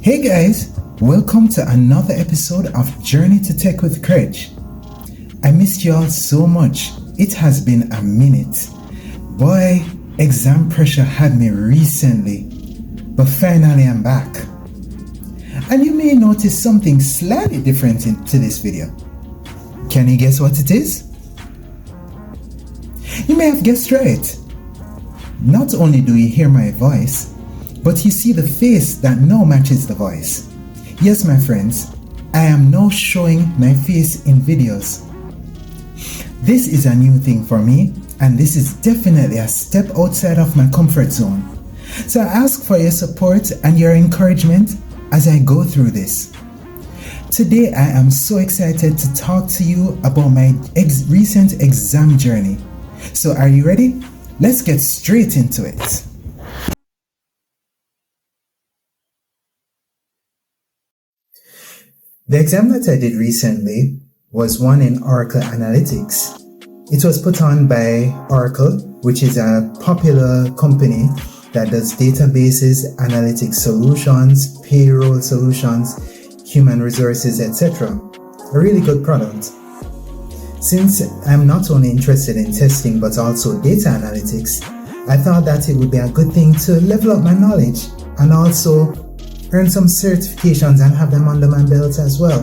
Hey guys, welcome to another episode of Journey to Tech with Craig. I missed you all so much. It has been a minute. Boy, exam pressure had me recently, but finally I'm back. And you may notice something slightly different to this video. Can you guess what it is? You may have guessed right. Not only do you hear my voice, but you see the face that now matches the voice. Yes, my friends, I am now showing my face in videos. This is a new thing for me, and this is definitely a step outside of my comfort zone. So I ask for your support and your encouragement as I go through this. Today I am so excited to talk to you about my recent exam journey. So are you ready? Let's get straight into it. The exam that I did recently was one in Oracle Analytics. It was put on by Oracle, which is a popular company that does databases, analytics solutions, payroll solutions, human resources, etc. A really good product. Since I'm not only interested in testing but also data analytics, I thought that it would be a good thing to level up my knowledge and also earn some certifications and have them under my belt as well.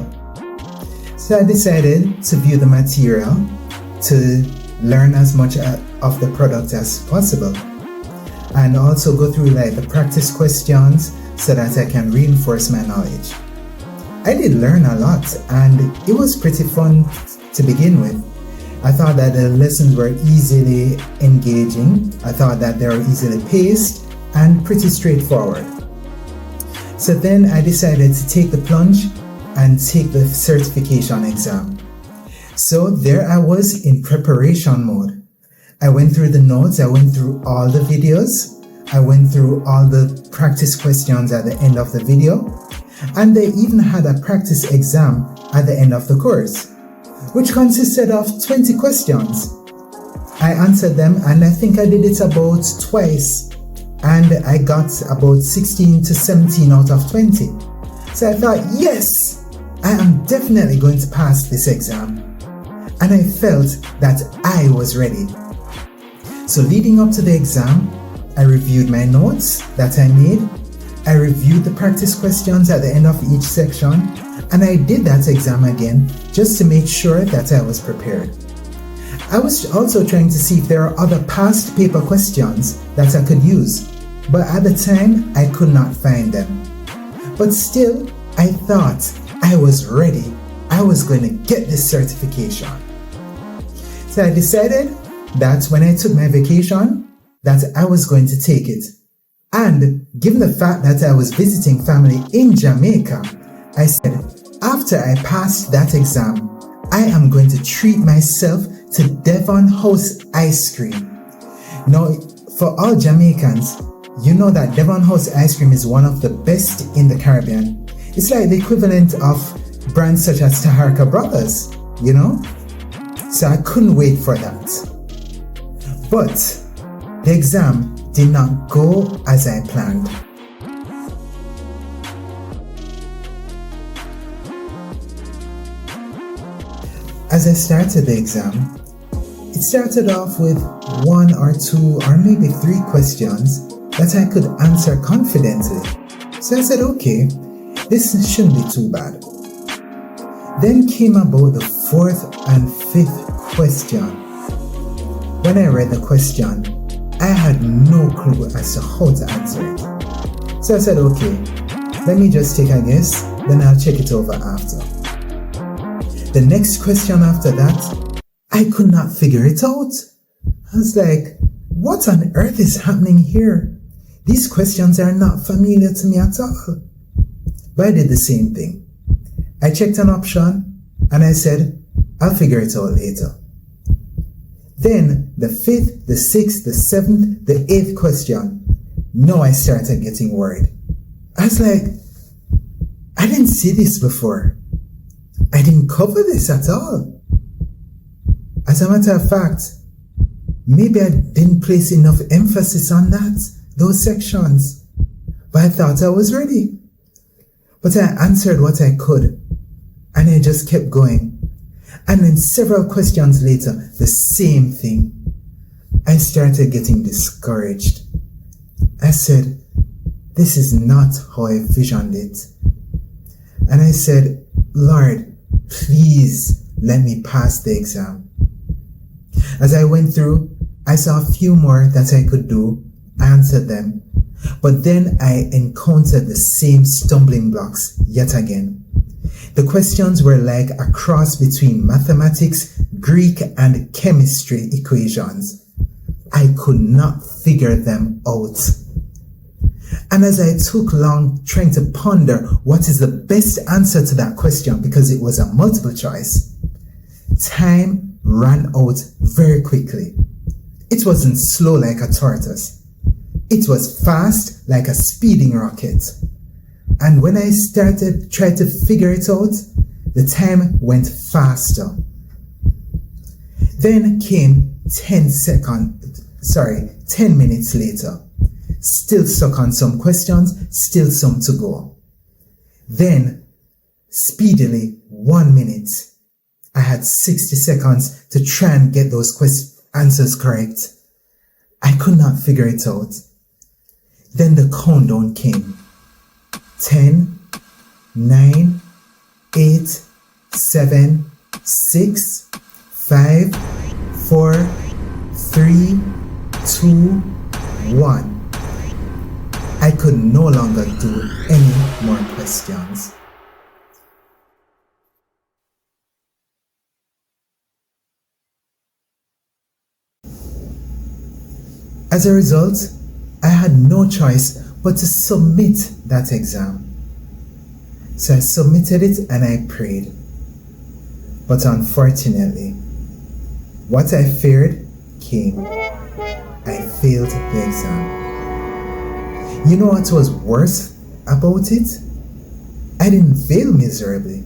So I decided to view the material to learn as much of the product as possible and also go through like the practice questions so that I can reinforce my knowledge. I did learn a lot and it was pretty fun to begin with. I thought that the lessons were easily engaging. I thought that they were easily paced and pretty straightforward. So then I decided to take the plunge and take the certification exam. So there I was in preparation mode. I went through the notes, I went through all the videos, I went through all the practice questions at the end of the video, and they even had a practice exam at the end of the course, which consisted of 20 questions. I answered them and I think I did it about twice. And I got about 16 to 17 out of 20. So I thought, yes, I am definitely going to pass this exam. And I felt that I was ready. So leading up to the exam, I reviewed my notes that I made. I reviewed the practice questions at the end of each section. And I did that exam again just to make sure that I was prepared. I was also trying to see if there are other past paper questions that I could use. But at the time, I could not find them. But still, I thought I was ready. I was going to get this certification. So I decided that when I took my vacation, that I was going to take it. And given the fact that I was visiting family in Jamaica, I said, after I passed that exam, I am going to treat myself to Devon House ice cream. Now, for all Jamaicans, you know that Devon House ice cream is one of the best in the Caribbean. It's like the equivalent of brands such as Taharka Brothers, you know? So I couldn't wait for that. But the exam did not go as I planned. As I started the exam, it started off with 1 or 2 or maybe 3 questions that I could answer confidently. So I said, okay, this shouldn't be too bad. Then came about the 4th and 5th question. When I read the question, I had no clue as to how to answer it. So I said, okay, let me just take a guess, then I'll check it over after. The next question after that, I could not figure it out. I was like, what on earth is happening here? These questions are not familiar to me at all. But I did the same thing. I checked an option and I said, I'll figure it out later. Then the 5th, the 6th, the 7th, the 8th question. Now I started getting worried. I was like, I didn't see this before. I didn't cover this at all. As a matter of fact, maybe I didn't place enough emphasis on those sections. But I thought I was ready. But I answered what I could, and I just kept going. And then several questions later, the same thing. I started getting discouraged. I said, this is not how I visioned it. And I said, Lord, please let me pass the exam. As I went through, I saw a few more that I could do. I answered them. But then I encountered the same stumbling blocks yet again. The questions were like a cross between mathematics, Greek, and chemistry equations. I could not figure them out. And as I took long trying to ponder what is the best answer to that question, because it was a multiple choice, time ran out very quickly. It wasn't slow like a tortoise. It was fast like a speeding rocket. And when I tried to figure it out, the time went faster. Then came 10 minutes later. Still stuck on some questions, still some to go. Then, speedily, 1 minute. I had 60 seconds to try and get those answers correct. I could not figure it out. Then the countdown came. 10, 9, 8, 7, 6, 5, 4, 3, 2, 1. I could no longer do any more questions. As a result, I had no choice but to submit that exam. So I submitted it and I prayed. But unfortunately, what I feared came. I failed the exam. You know what was worse about it? I didn't fail miserably.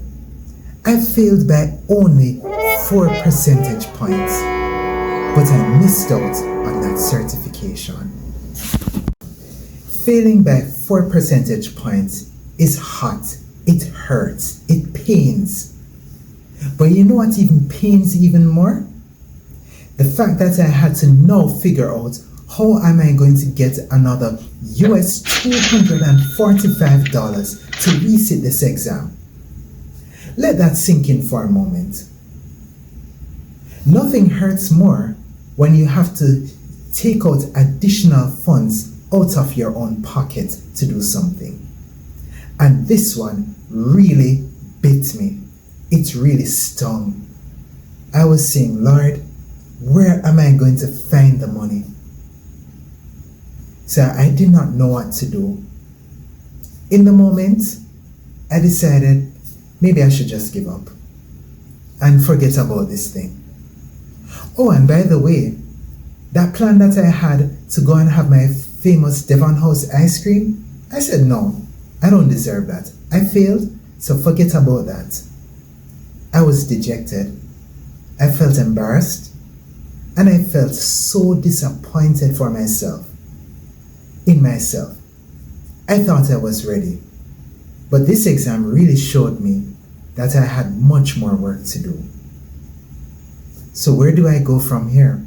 I failed by only 4 percentage points. But I missed out on that certification. Failing by 4 percentage points is hot, it hurts, it pains. But you know what even pains even more? The fact that I had to now figure out how am I going to get another US $245 to resit this exam. Let that sink in for a moment. Nothing hurts more when you have to take out additional funds out of your own pocket to do something. And this one really bit me. It really stung. I was saying, Lord, where am I going to find the money? So I did not know what to do. In the moment, I decided maybe I should just give up and forget about this thing. Oh, and by the way, that plan that I had to go and have my famous Devon House ice cream, I said no, I don't deserve that. I failed, so forget about that. I was dejected. I felt embarrassed, and I felt so disappointed for myself. In myself. I thought I was ready, but this exam really showed me that I had much more work to do. So where do I go from here?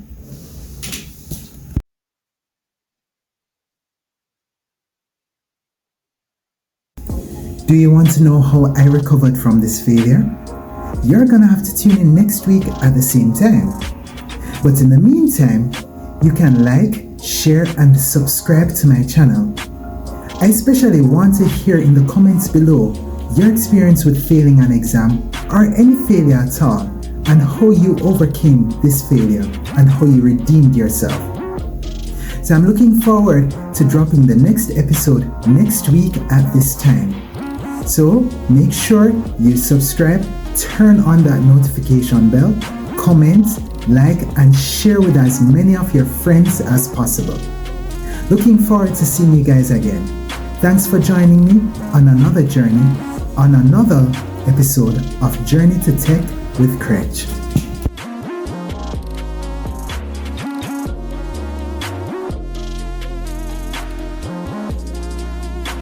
Do you want to know how I recovered from this failure? You're gonna have to tune in next week at the same time. But in the meantime, you can like, share, and subscribe to my channel. I especially want to hear in the comments below your experience with failing an exam or any failure at all, and how you overcame this failure and how you redeemed yourself. So I'm looking forward to dropping the next episode next week at this time. So make sure you subscribe, turn on that notification bell, comment, like, and share with as many of your friends as possible. Looking forward to seeing you guys again. Thanks for joining me on another journey, on another episode of Journey to Tech with Cretch.